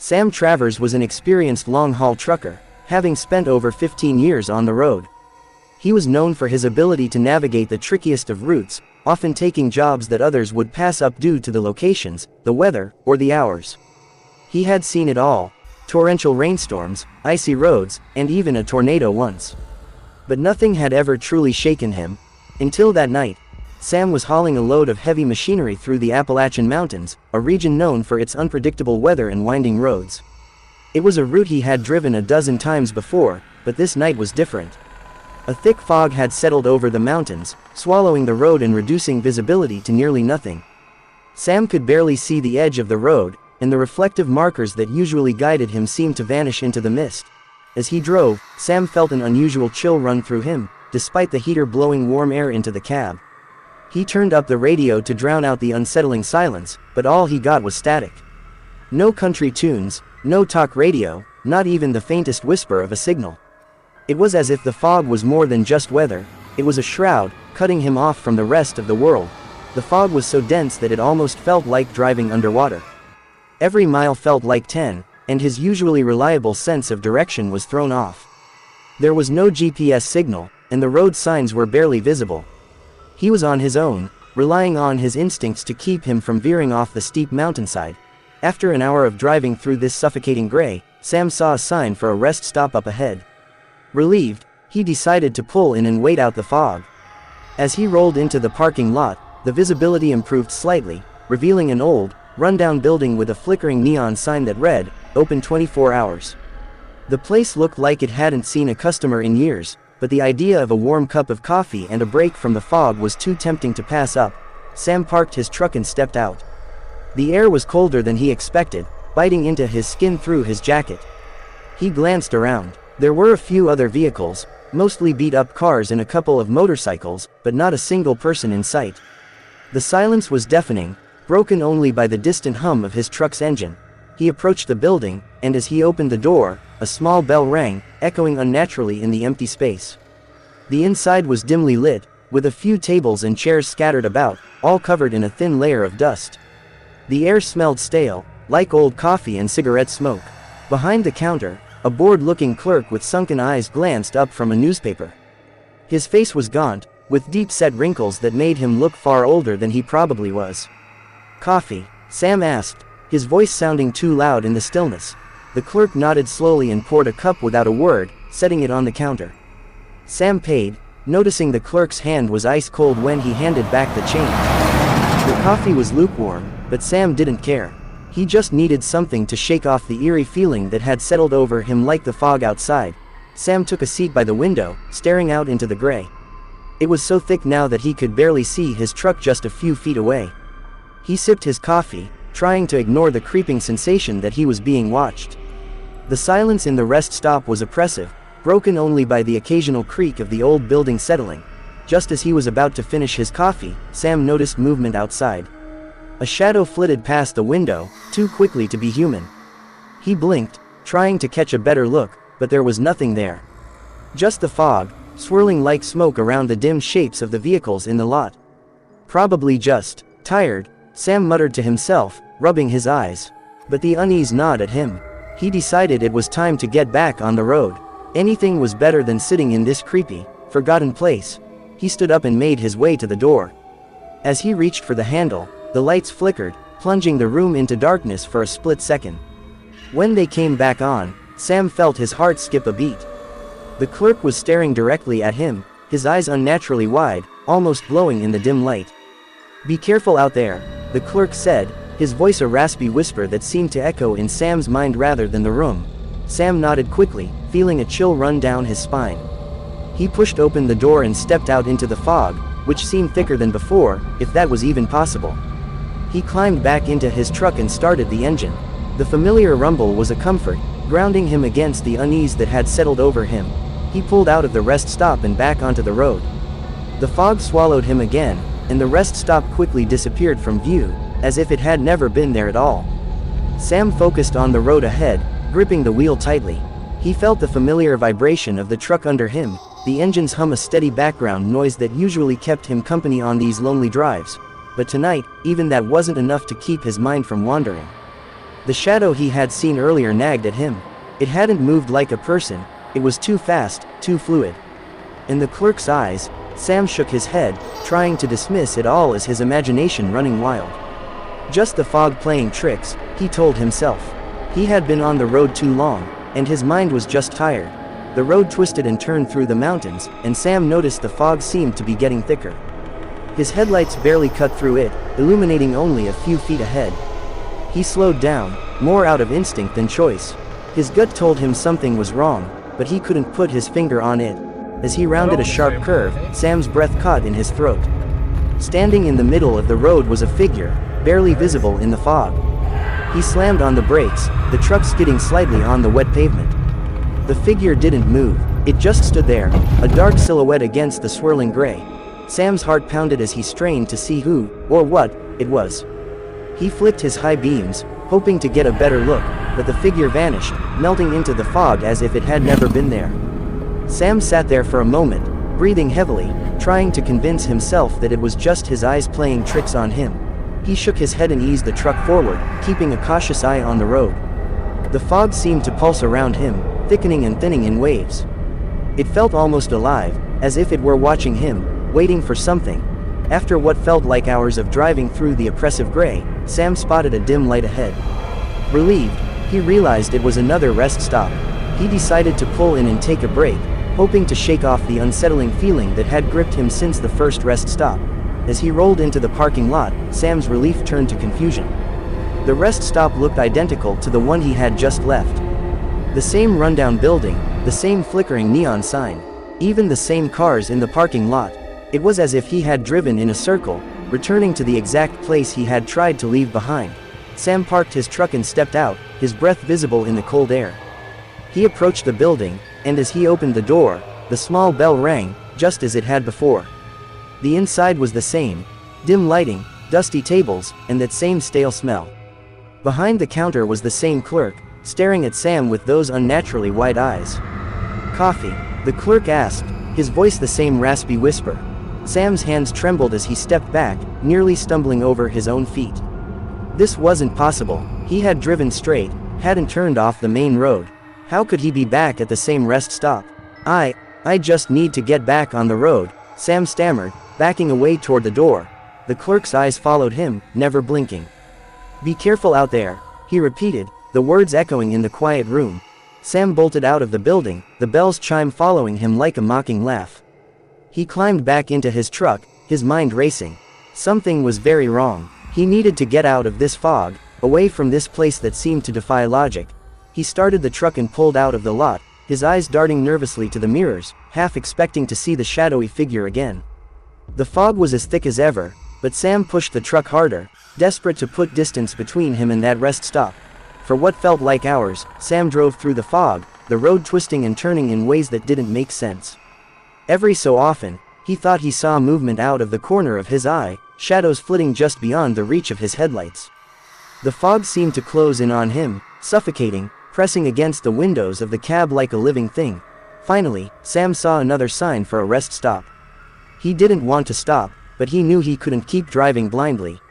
Sam Travers was an experienced long-haul trucker, having spent over 15 years on the road. He was known for his ability to navigate the trickiest of routes, often taking jobs that others would pass up due to the locations, the weather, or the hours. He had seen it all: torrential rainstorms, icy roads, and even a tornado once. But nothing had ever truly shaken him, until that night. Sam was hauling a load of heavy machinery through the Appalachian Mountains, a region known for its unpredictable weather and winding roads. It was a route he had driven a dozen times before, but this night was different. A thick fog had settled over the mountains, swallowing the road and reducing visibility to nearly nothing. Sam could barely see the edge of the road, and the reflective markers that usually guided him seemed to vanish into the mist. As he drove, Sam felt an unusual chill run through him, despite the heater blowing warm air into the cab. He turned up the radio to drown out the unsettling silence, but all he got was static. No country tunes, no talk radio, not even the faintest whisper of a signal. It was as if the fog was more than just weather. It was a shroud, cutting him off from the rest of the world. The fog was so dense that it almost felt like driving underwater. Every mile felt like 10, and his usually reliable sense of direction was thrown off. There was no GPS signal, and the road signs were barely visible. He was on his own, relying on his instincts to keep him from veering off the steep mountainside. After an hour of driving through this suffocating gray, Sam saw a sign for a rest stop up ahead. Relieved, he decided to pull in and wait out the fog. As he rolled into the parking lot, the visibility improved slightly, revealing an old, run-down building with a flickering neon sign that read, "Open 24 hours." The place looked like it hadn't seen a customer in years, but the idea of a warm cup of coffee and a break from the fog was too tempting to pass up. Sam parked his truck and stepped out. The air was colder than he expected, biting into his skin through his jacket. He glanced around. There were a few other vehicles, mostly beat-up cars and a couple of motorcycles, but not a single person in sight. The silence was deafening, broken only by the distant hum of his truck's engine. He approached the building, and as he opened the door, a small bell rang, echoing unnaturally in the empty space. The inside was dimly lit, with a few tables and chairs scattered about, all covered in a thin layer of dust. The air smelled stale, like old coffee and cigarette smoke. Behind the counter, a bored-looking clerk with sunken eyes glanced up from a newspaper. His face was gaunt, with deep-set wrinkles that made him look far older than he probably was. "Coffee?" Sam asked, his voice sounding too loud in the stillness. The clerk nodded slowly and poured a cup without a word, setting it on the counter. Sam paid, noticing the clerk's hand was ice-cold when he handed back the change. The coffee was lukewarm, but Sam didn't care. He just needed something to shake off the eerie feeling that had settled over him like the fog outside. Sam took a seat by the window, staring out into the gray. It was so thick now that he could barely see his truck just a few feet away. He sipped his coffee, trying to ignore the creeping sensation that he was being watched. The silence in the rest stop was oppressive, broken only by the occasional creak of the old building settling. Just as he was about to finish his coffee, Sam noticed movement outside. A shadow flitted past the window, too quickly to be human. He blinked, trying to catch a better look, but there was nothing there. Just the fog, swirling like smoke around the dim shapes of the vehicles in the lot. Probably just tired, Sam muttered to himself, rubbing his eyes. But the unease gnawed at him. He decided it was time to get back on the road. Anything was better than sitting in this creepy, forgotten place. He stood up and made his way to the door. As he reached for the handle, the lights flickered, plunging the room into darkness for a split second. When they came back on, Sam felt his heart skip a beat. The clerk was staring directly at him, his eyes unnaturally wide, almost glowing in the dim light. "Be careful out there," the clerk said, his voice a raspy whisper that seemed to echo in Sam's mind rather than the room. Sam nodded quickly, feeling a chill run down his spine. He pushed open the door and stepped out into the fog, which seemed thicker than before, if that was even possible. He climbed back into his truck and started the engine. The familiar rumble was a comfort, grounding him against the unease that had settled over him. He pulled out of the rest stop and back onto the road. The fog swallowed him again, and the rest stop quickly disappeared from view, as if it had never been there at all. Sam focused on the road ahead, gripping the wheel tightly. He felt the familiar vibration of the truck under him, the engine's hum a steady background noise that usually kept him company on these lonely drives. But tonight, even that wasn't enough to keep his mind from wandering. The shadow he had seen earlier nagged at him. It hadn't moved like a person, it was too fast, too fluid. In the clerk's eyes, Sam shook his head, trying to dismiss it all as his imagination running wild. Just the fog playing tricks, he told himself. He had been on the road too long, and his mind was just tired. The road twisted and turned through the mountains, and Sam noticed the fog seemed to be getting thicker. His headlights barely cut through it, illuminating only a few feet ahead. He slowed down, more out of instinct than choice. His gut told him something was wrong, but he couldn't put his finger on it. As he rounded a sharp curve, Sam's breath caught in his throat. Standing in the middle of the road was a figure, barely visible in the fog. He slammed on the brakes, the truck skidding slightly on the wet pavement. The figure didn't move, it just stood there, a dark silhouette against the swirling gray. Sam's heart pounded as he strained to see who, or what, it was. He flicked his high beams, hoping to get a better look, but the figure vanished, melting into the fog as if it had never been there. Sam sat there for a moment, breathing heavily, trying to convince himself that it was just his eyes playing tricks on him. He shook his head and eased the truck forward, keeping a cautious eye on the road. The fog seemed to pulse around him, thickening and thinning in waves. It felt almost alive, as if it were watching him, waiting for something. After what felt like hours of driving through the oppressive gray, Sam spotted a dim light ahead. Relieved, he realized it was another rest stop. He decided to pull in and take a break, hoping to shake off the unsettling feeling that had gripped him since the first rest stop. As he rolled into the parking lot, Sam's relief turned to confusion. The rest stop looked identical to the one he had just left. The same rundown building, the same flickering neon sign, even the same cars in the parking lot. It was as if he had driven in a circle, returning to the exact place he had tried to leave behind. Sam parked his truck and stepped out, his breath visible in the cold air. He approached the building, and as he opened the door, the small bell rang, just as it had before. The inside was the same, dim lighting, dusty tables, and that same stale smell. Behind the counter was the same clerk, staring at Sam with those unnaturally wide eyes. "Coffee?" the clerk asked, his voice the same raspy whisper. Sam's hands trembled as he stepped back, nearly stumbling over his own feet. This wasn't possible. He had driven straight, hadn't turned off the main road. How could he be back at the same rest stop? I just need to get back on the road," Sam stammered, backing away toward the door. The clerk's eyes followed him, never blinking. "Be careful out there," he repeated, the words echoing in the quiet room. Sam bolted out of the building, the bell's chime following him like a mocking laugh. He climbed back into his truck, his mind racing. Something was very wrong. He needed to get out of this fog, away from this place that seemed to defy logic. He started the truck and pulled out of the lot, his eyes darting nervously to the mirrors, half expecting to see the shadowy figure again. The fog was as thick as ever, but Sam pushed the truck harder, desperate to put distance between him and that rest stop. For what felt like hours, Sam drove through the fog, the road twisting and turning in ways that didn't make sense. Every so often, he thought he saw movement out of the corner of his eye, shadows flitting just beyond the reach of his headlights. The fog seemed to close in on him, suffocating, pressing against the windows of the cab like a living thing. Finally, Sam saw another sign for a rest stop. He didn't want to stop, but he knew he couldn't keep driving blindly.